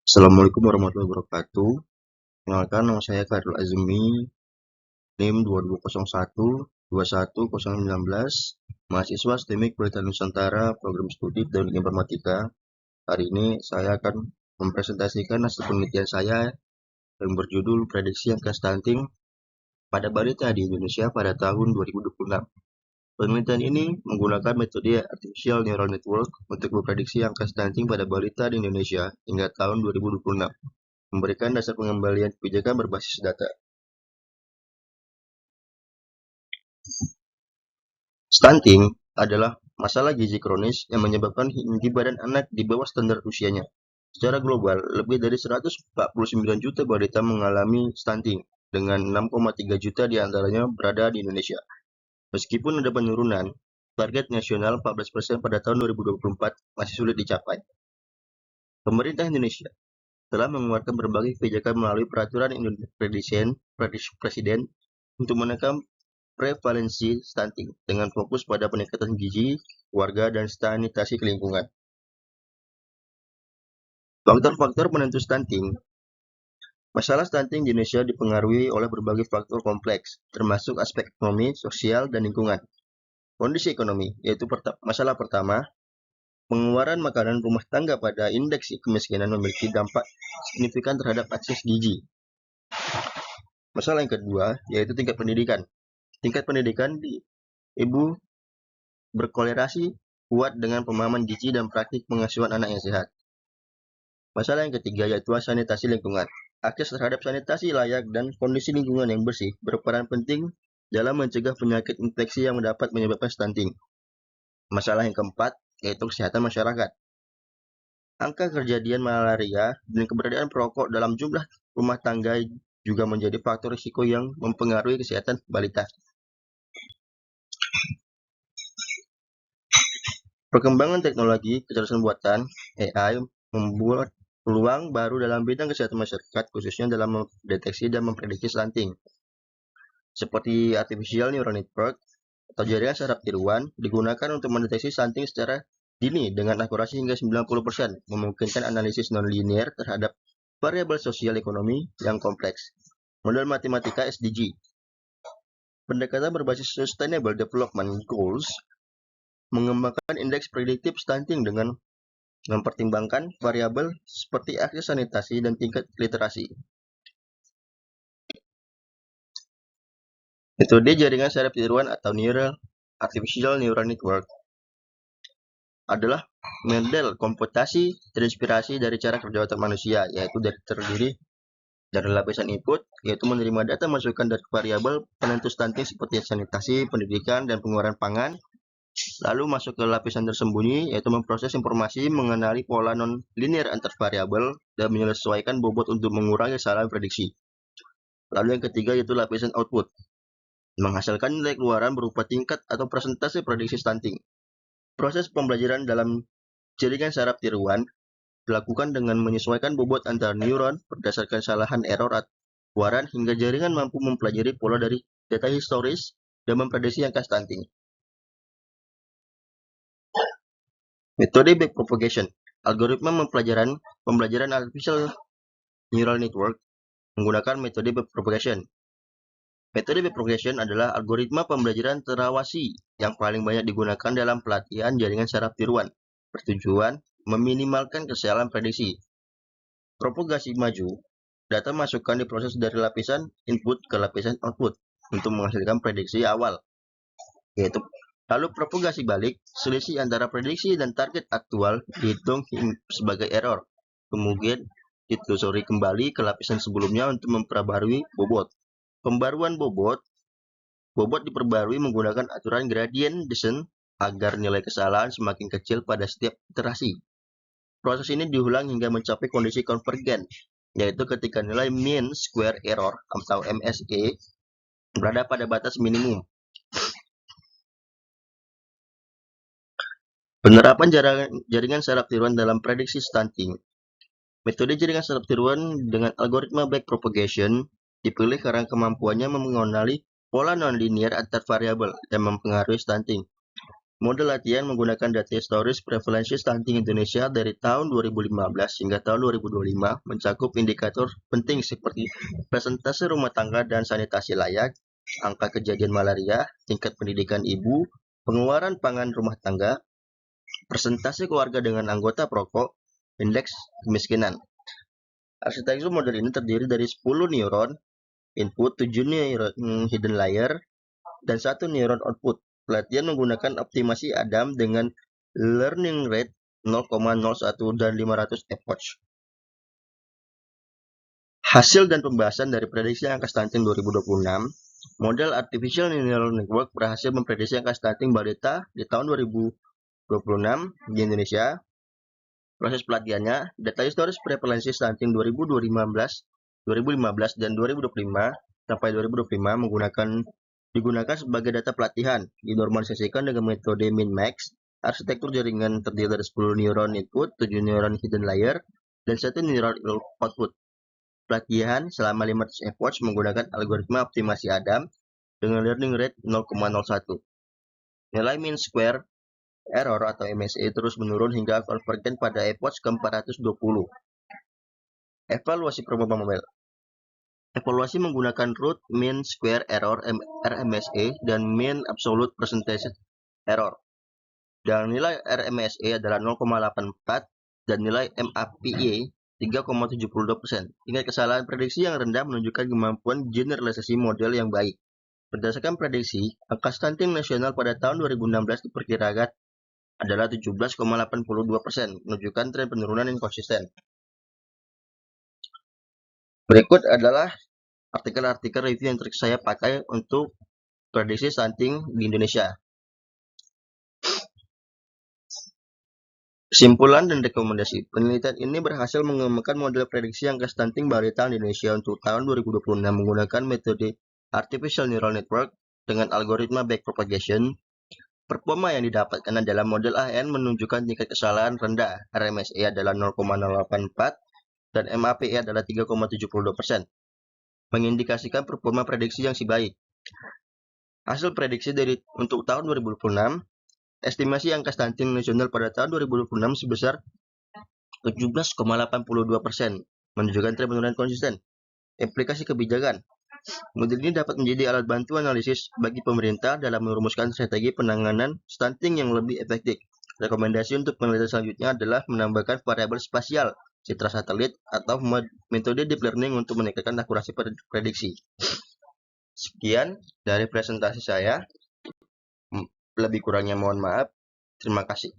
Assalamualaikum warahmatullahi wabarakatuh. Kenalkan, nama saya Khairul Azmi, NIM 2201 mahasiswa STEMIK Politeknik Nusantara, program studi Teknik Informatika. Hari ini saya akan mempresentasikan hasil penelitian saya yang berjudul Prediksi Angka Stunting pada Balita di Indonesia pada tahun 2026. Penelitian ini menggunakan metode Artificial Neural Network untuk memprediksi angka stunting pada balita di Indonesia hingga tahun 2026, memberikan dasar pengembalian kebijakan berbasis data. Stunting adalah masalah gizi kronis yang menyebabkan tinggi badan anak di bawah standar usianya. Secara global, lebih dari 149 juta balita mengalami stunting, dengan 6,3 juta di antaranya berada di Indonesia. Meskipun ada penurunan, target nasional 14% pada tahun 2024 masih sulit dicapai. Pemerintah Indonesia telah mengeluarkan berbagai kebijakan melalui peraturan Presiden untuk menekan prevalensi stunting dengan fokus pada peningkatan gizi, warga, dan sanitasi lingkungan. Faktor-faktor penentu stunting. Masalah stunting di Indonesia dipengaruhi oleh berbagai faktor kompleks, termasuk aspek ekonomi, sosial, dan lingkungan. Kondisi ekonomi, yaitu masalah pertama, pengeluaran makanan rumah tangga pada indeks kemiskinan memiliki dampak signifikan terhadap akses gizi. Masalah yang kedua, yaitu tingkat pendidikan. Tingkat pendidikan di ibu berkorelasi kuat dengan pemahaman gizi dan praktik pengasuhan anak yang sehat. Masalah yang ketiga yaitu sanitasi lingkungan. Akses terhadap sanitasi layak dan kondisi lingkungan yang bersih berperan penting dalam mencegah penyakit infeksi yang dapat menyebabkan stunting. Masalah yang keempat yaitu kesehatan masyarakat. Angka kejadian malaria dan keberadaan perokok dalam jumlah rumah tangga juga menjadi faktor risiko yang mempengaruhi kesehatan balita. Perkembangan teknologi kecerdasan buatan (AI) membuat peluang baru dalam bidang kesehatan masyarakat, khususnya dalam mendeteksi dan memprediksi stunting. Seperti Artificial Neural Network atau jaringan saraf tiruan digunakan untuk mendeteksi stunting secara dini dengan akurasi hingga 90%, memungkinkan analisis non-linear terhadap variabel sosial ekonomi yang kompleks. Model matematika SDG. Pendekatan berbasis Sustainable Development Goals mengembangkan indeks prediktif stunting dengan mempertimbangkan variabel seperti akses sanitasi dan tingkat literasi. Metode jaringan saraf tiruan atau Artificial Neural Network adalah model komputasi terinspirasi dari cara kerja otak manusia, yaitu terdiri dari lapisan input, yaitu menerima data masukan dari variabel penentu stunting seperti sanitasi, pendidikan, dan pengeluaran pangan, lalu masuk ke lapisan tersembunyi, yaitu memproses informasi, mengenali pola non-linear antar variabel, dan menyesuaikan bobot untuk mengurangi kesalahan prediksi. Lalu yang ketiga yaitu lapisan output, menghasilkan nilai keluaran berupa tingkat atau persentase prediksi stunting. Proses pembelajaran dalam jaringan saraf tiruan dilakukan dengan menyesuaikan bobot antar neuron berdasarkan kesalahan error keluaran hingga jaringan mampu mempelajari pola dari data historis dan memprediksi angka stunting. Metode backpropagation, algoritma pembelajaran artificial neural network menggunakan metode backpropagation. Metode backpropagation adalah algoritma pembelajaran terawasi yang paling banyak digunakan dalam pelatihan jaringan saraf tiruan, bertujuan meminimalkan kesalahan prediksi. Propagasi maju, data masukkan diproses dari lapisan input ke lapisan output untuk menghasilkan prediksi awal, yaitu lalu propagasi balik, selisih antara prediksi dan target aktual dihitung sebagai error, kemudian ditelusuri kembali ke lapisan sebelumnya untuk memperbarui bobot. Pembaruan bobot diperbarui menggunakan aturan gradient descent agar nilai kesalahan semakin kecil pada setiap iterasi. Proses ini diulang hingga mencapai kondisi konvergen, yaitu ketika nilai mean square error atau MSE berada pada batas minimum. Penerapan jaringan saraf tiruan dalam prediksi stunting. Metode jaringan saraf tiruan dengan algoritma backpropagation dipilih karena kemampuannya mengenali pola non-linear antar variabel dan mempengaruhi stunting. Model latihan menggunakan data historis prevalensi stunting Indonesia dari tahun 2015 hingga tahun 2025 mencakup indikator penting seperti persentase rumah tangga dan sanitasi layak, angka kejadian malaria, tingkat pendidikan ibu, pengeluaran pangan rumah tangga, persentase keluarga dengan anggota perokok, indeks kemiskinan. Arsitektur model ini terdiri dari 10 neuron input, 7 neuron hidden layer, dan 1 neuron output. Pelatihan menggunakan optimasi Adam dengan learning rate 0,01 dan 500 epoch. Hasil dan pembahasan dari prediksi angka stunting 2026, model Artificial Neural Network berhasil memprediksi angka stunting balita di tahun 2026 di Indonesia. Proses pelatihannya, data historis prevalensi stunting 2015, dan 2025 sampai 2025 digunakan sebagai data pelatihan, dinormalisasikan dengan metode min-max. Arsitektur jaringan terdiri dari 10 neuron input, 7 neuron hidden layer, dan 1 neuron output. Pelatihan selama 500 epoch menggunakan algoritma optimasi Adam dengan learning rate 0,01. Nilai mean square error atau MSE terus menurun hingga konvergen pada epoch ke-420. Evaluasi performa model. Evaluasi menggunakan root mean square error RMSE dan mean absolute percentage error. Dan nilai RMSE adalah 0,84 dan nilai MAPE 3,72%. Tingkat kesalahan prediksi yang rendah menunjukkan kemampuan generalisasi model yang baik. Berdasarkan prediksi, angka stunting nasional pada tahun 2016 diperkirakan adalah 17,82%, menunjukkan tren penurunan yang konsisten. Berikut adalah artikel-artikel review yang saya pakai untuk prediksi stunting di Indonesia. Kesimpulan dan rekomendasi. Penelitian ini berhasil mengembangkan model prediksi angka stunting balita di Indonesia untuk tahun 2026 menggunakan metode Artificial Neural Network dengan algoritma backpropagation. Performa yang didapatkan adalah model AN menunjukkan tingkat kesalahan rendah, RMSE adalah 0,084 dan MAPE adalah 3,72%, mengindikasikan performa prediksi yang si baik. Hasil prediksi untuk tahun 2026, estimasi angka stunting nasional pada tahun 2026 sebesar 17,82%, menunjukkan tren penurunan konsisten. Implikasi kebijakan. Model ini dapat menjadi alat bantu analisis bagi pemerintah dalam merumuskan strategi penanganan stunting yang lebih efektif. Rekomendasi untuk penelitian selanjutnya adalah menambahkan variabel spasial, citra satelit, atau metode deep learning untuk meningkatkan akurasi prediksi. Sekian dari presentasi saya. Lebih kurangnya mohon maaf. Terima kasih.